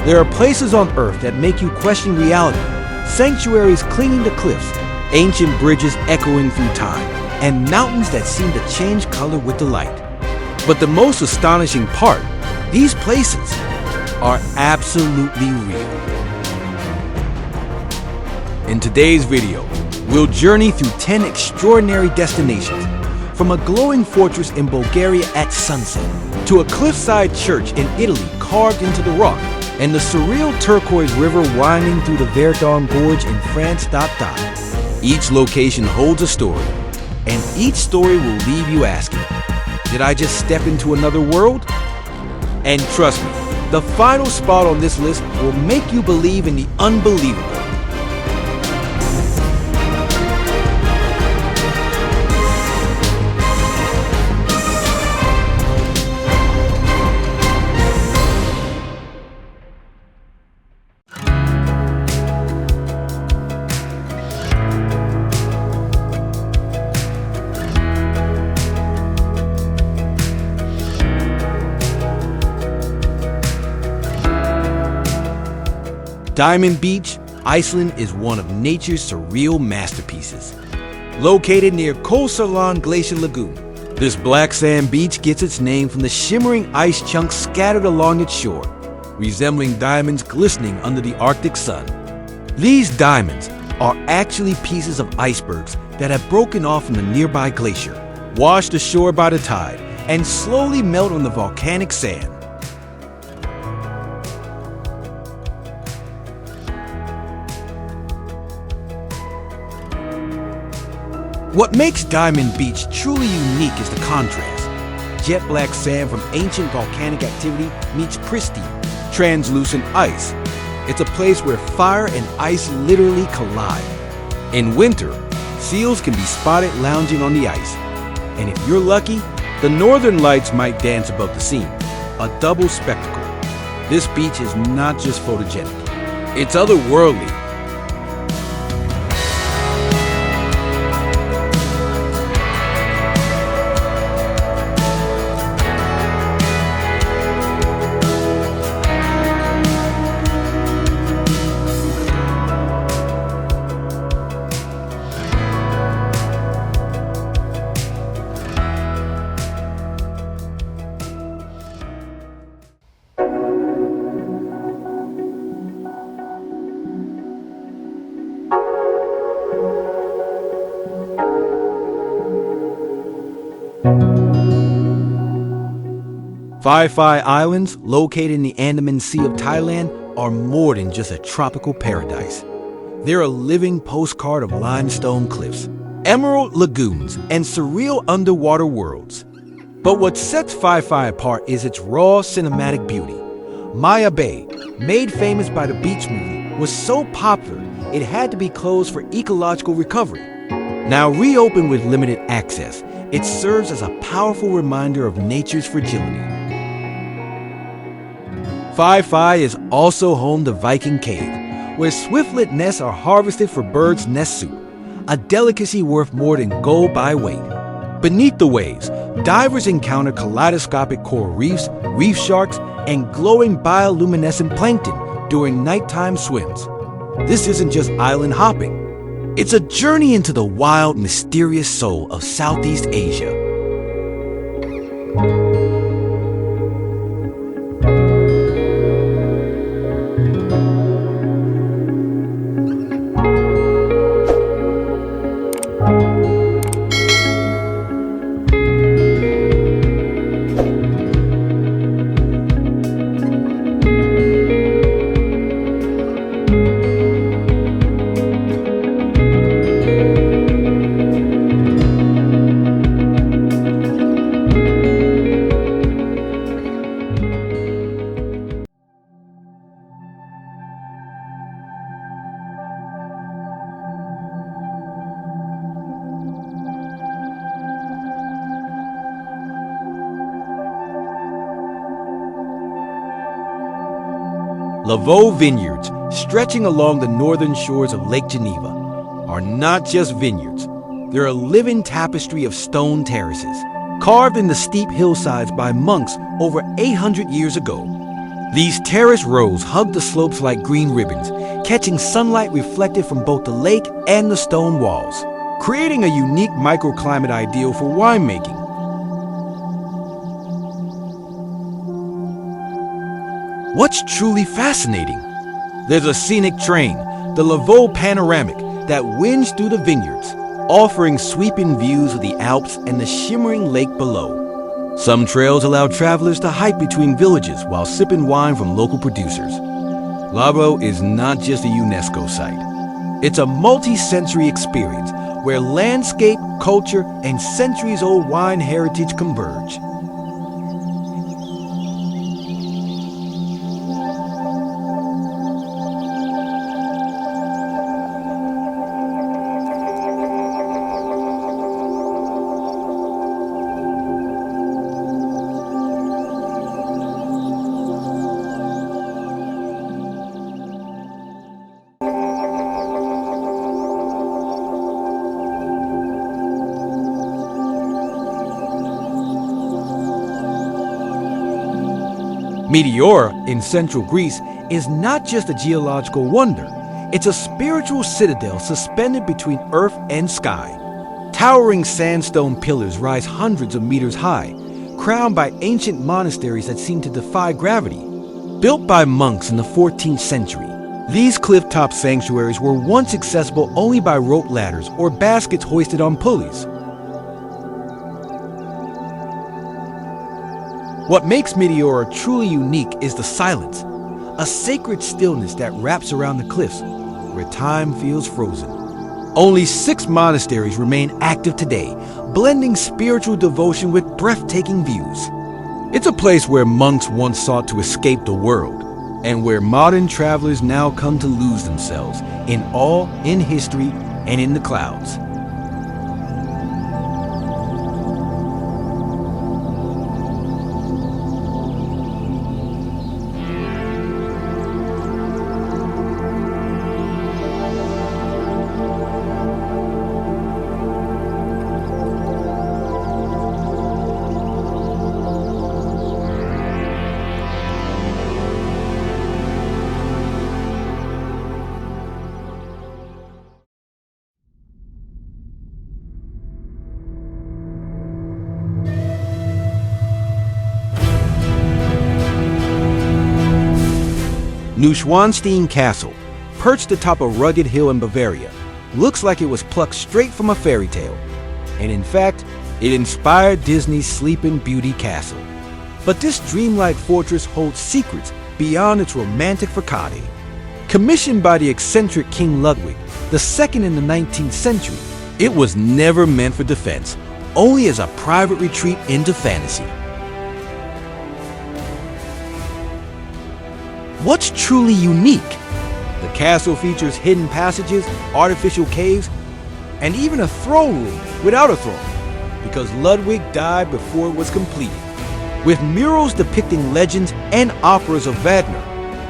There are places on Earth that make you question reality, sanctuaries clinging to cliffs, ancient bridges echoing through time, and mountains that seem to change color with the light. But the most astonishing part, these places are absolutely real. In today's video, we'll journey through 10 extraordinary destinations, from a glowing fortress in Bulgaria at sunset, to a cliffside church in Italy carved into the rock, and the surreal turquoise river winding through the Verdon Gorge in France. Each location holds a story, and each story will leave you asking, did I just step into another world? And trust me, the final spot on this list will make you believe in the unbelievable. Diamond Beach, Iceland is one of nature's surreal masterpieces. Located near Kolsalan Glacier Lagoon, this black sand beach gets its name from the shimmering ice chunks scattered along its shore, resembling diamonds glistening under the Arctic sun. These diamonds are actually pieces of icebergs that have broken off from the nearby glacier, washed ashore by the tide, and slowly melt on the volcanic sand. What makes Diamond Beach truly unique is the contrast. Jet black sand from ancient volcanic activity meets pristine, translucent ice. It's a place where fire and ice literally collide. In winter, seals can be spotted lounging on the ice. And if you're lucky, the northern lights might dance above the scene. A double spectacle. This beach is not just photogenic, it's otherworldly. Phi Phi Islands, located in the Andaman Sea of Thailand, are more than just a tropical paradise. They're a living postcard of limestone cliffs, emerald lagoons, and surreal underwater worlds. But what sets Phi Phi apart is its raw cinematic beauty. Maya Bay, made famous by the Beach movie, was so popular it had to be closed for ecological recovery. Now reopened with limited access, it serves as a powerful reminder of nature's fragility. Phi Phi is also home to Viking Cave, where swiftlet nests are harvested for birds' nest soup, a delicacy worth more than gold by weight. Beneath the waves, divers encounter kaleidoscopic coral reefs, reef sharks, and glowing bioluminescent plankton during nighttime swims. This isn't just island hopping. It's a journey into the wild, mysterious soul of Southeast Asia. Lavaux vineyards, stretching along the northern shores of Lake Geneva, are not just vineyards. They're a living tapestry of stone terraces, carved in the steep hillsides by monks over 800 years ago. These terrace rows hug the slopes like green ribbons, catching sunlight reflected from both the lake and the stone walls, creating a unique microclimate ideal for winemaking. What's truly fascinating? There's a scenic train, the Lavaux panoramic, that winds through the vineyards, offering sweeping views of the Alps and the shimmering lake below. Some trails allow travelers to hike between villages while sipping wine from local producers. Lavaux is not just a UNESCO site. It's a multi-sensory experience where landscape, culture, and centuries-old wine heritage converge. Meteora in central Greece is not just a geological wonder, it's a spiritual citadel suspended between earth and sky. Towering sandstone pillars rise hundreds of meters high, crowned by ancient monasteries that seem to defy gravity. Built by monks in the 14th century, these cliff-top sanctuaries were once accessible only by rope ladders or baskets hoisted on pulleys. What makes Meteora truly unique is the silence, a sacred stillness that wraps around the cliffs, where time feels frozen. Only 6 monasteries remain active today, blending spiritual devotion with breathtaking views. It's a place where monks once sought to escape the world, and where modern travelers now come to lose themselves in awe, in history, and in the clouds. Neuschwanstein Castle, perched atop a rugged hill in Bavaria, looks like it was plucked straight from a fairy tale. And in fact, it inspired Disney's Sleeping Beauty castle. But this dreamlike fortress holds secrets beyond its romantic facade. Commissioned by the eccentric King Ludwig, the second in the 19th century, it was never meant for defense, only as a private retreat into fantasy. What's truly unique? The castle features hidden passages, artificial caves, and even a throne room without a throne, because Ludwig died before it was completed. With murals depicting legends and operas of Wagner,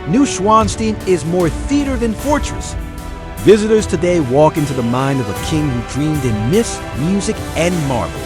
Neuschwanstein is more theater than fortress. Visitors today walk into the mind of a king who dreamed in myths, music, and marble.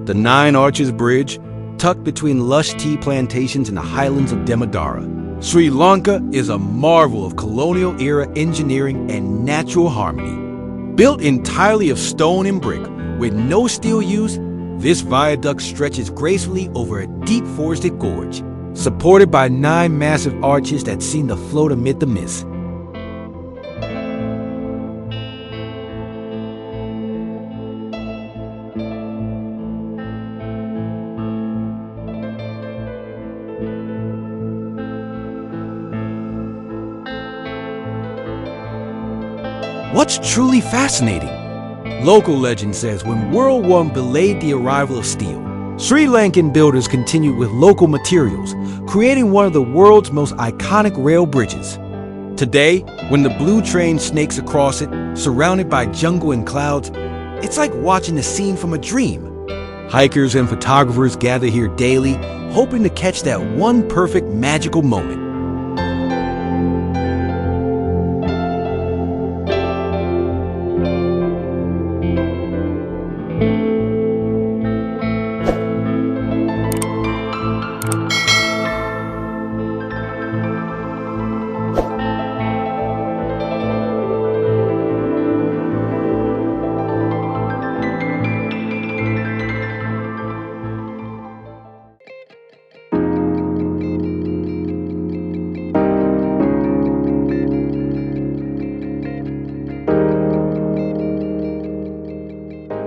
The Nine Arches Bridge, tucked between lush tea plantations in the highlands of Demerara. Sri Lanka is a marvel of colonial-era engineering and natural harmony. Built entirely of stone and brick, with no steel used, this viaduct stretches gracefully over a deep forested gorge, supported by 9 massive arches that seem to float amid the mist. What's truly fascinating? Local legend says when World War I delayed the arrival of steel, Sri Lankan builders continued with local materials, creating one of the world's most iconic rail bridges. Today, when the blue train snakes across it, surrounded by jungle and clouds, it's like watching a scene from a dream. Hikers and photographers gather here daily, hoping to catch that one perfect magical moment.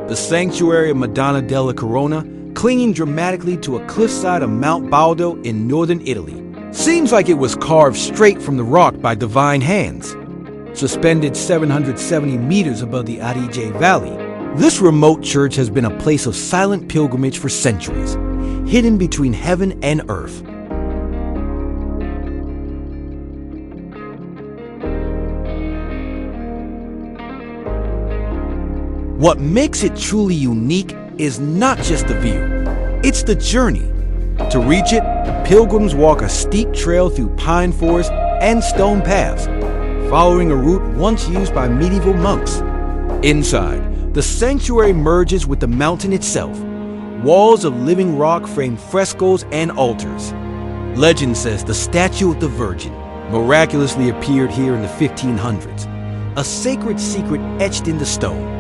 The sanctuary of Madonna della, clinging dramatically to a cliffside of Mount Baldo in northern Italy, seems like it was carved straight from the rock by divine hands. Suspended 770 meters above the Adige Valley, this remote church has been a place of silent pilgrimage for centuries, hidden between heaven and earth. What makes it truly unique is not just the view, it's the journey. To reach it, pilgrims walk a steep trail through pine forests and stone paths, following a route once used by medieval monks. Inside, the sanctuary merges with the mountain itself. Walls of living rock frame frescoes and altars. Legend says the statue of the Virgin miraculously appeared here in the 1500s, a sacred secret etched into stone.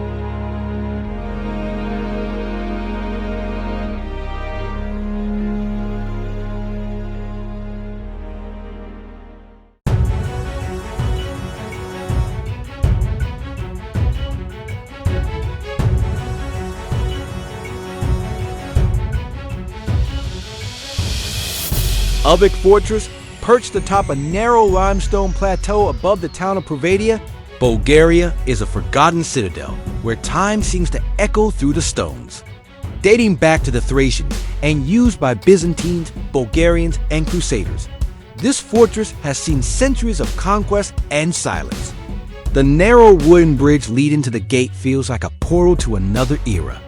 Avoc Fortress, perched atop a narrow limestone plateau above the town of Provadia, Bulgaria is a forgotten citadel where time seems to echo through the stones. Dating back to the Thracians and used by Byzantines, Bulgarians, and Crusaders, this fortress has seen centuries of conquest and silence. The narrow wooden bridge leading to the gate feels like a portal to another era.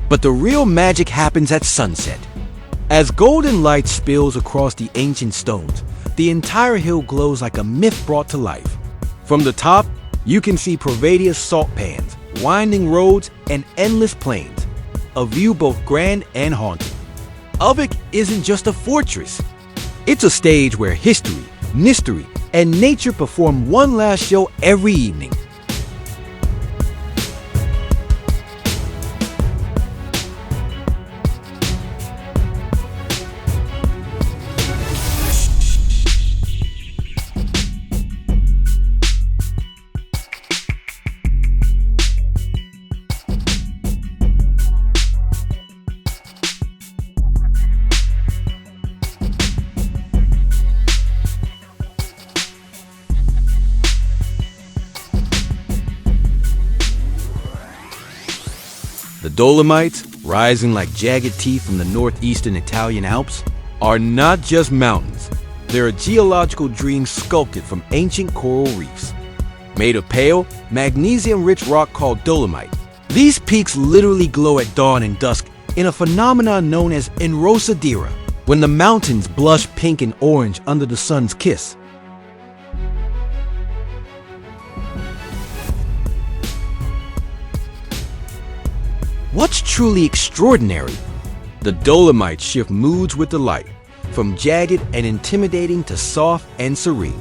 But the real magic happens at sunset. As golden light spills across the ancient stones, the entire hill glows like a myth brought to life. From the top, you can see Provadia's salt pans, winding roads, and endless plains, a view both grand and haunting. Avoc isn't just a fortress. It's a stage where history, mystery, and nature perform one last show every evening. The Dolomites, rising like jagged teeth from the northeastern Italian Alps, are not just mountains. They're a geological dream sculpted from ancient coral reefs. Made of pale, magnesium-rich rock called dolomite, these peaks literally glow at dawn and dusk in a phenomenon known as enrosadira, when the mountains blush pink and orange under the sun's kiss. What's truly extraordinary? The Dolomites shift moods with the light, from jagged and intimidating to soft and serene.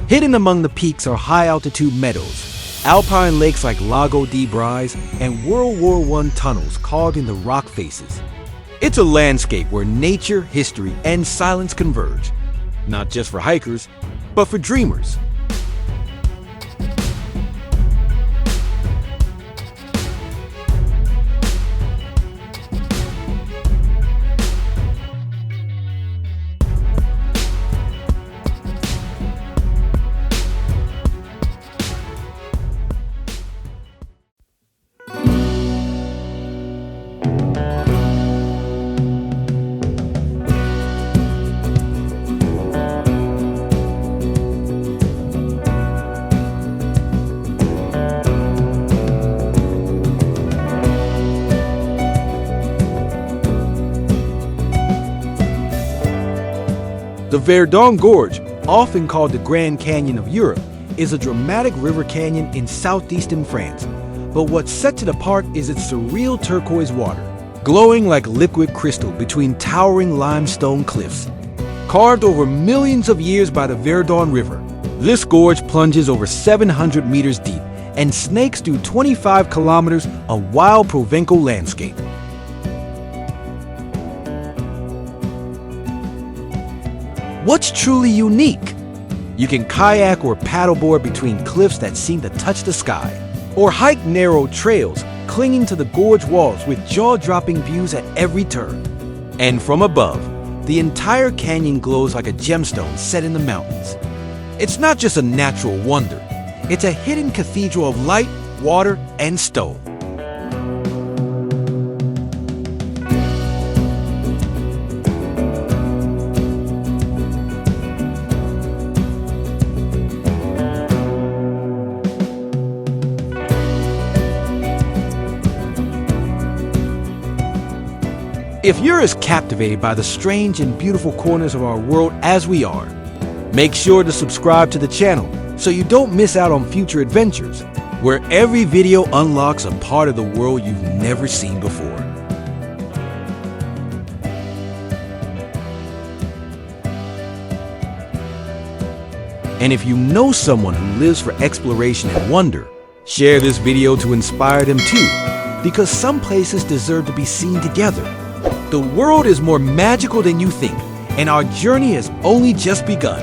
Hidden among the peaks are high-altitude meadows, alpine lakes like Lago di Brise, and World War I tunnels carved in the rock faces. It's a landscape where nature, history, and silence converge, not just for hikers, but for dreamers. The Verdon Gorge, often called the Grand Canyon of Europe, is a dramatic river canyon in southeastern France. But what sets it apart is its surreal turquoise water, glowing like liquid crystal between towering limestone cliffs. Carved over millions of years by the Verdon River, this gorge plunges over 700 meters deep and snakes through 25 kilometers of wild Provencal landscape. What's truly unique? You can kayak or paddleboard between cliffs that seem to touch the sky, or hike narrow trails clinging to the gorge walls with jaw-dropping views at every turn. And from above, the entire canyon glows like a gemstone set in the mountains. It's not just a natural wonder, it's a hidden cathedral of light, water, and stone. If you're as captivated by the strange and beautiful corners of our world as we are, make sure to subscribe to the channel so you don't miss out on future adventures, where every video unlocks a part of the world you've never seen before. And if you know someone who lives for exploration and wonder, share this video to inspire them too, because some places deserve to be seen together. The world is more magical than you think, and our journey has only just begun.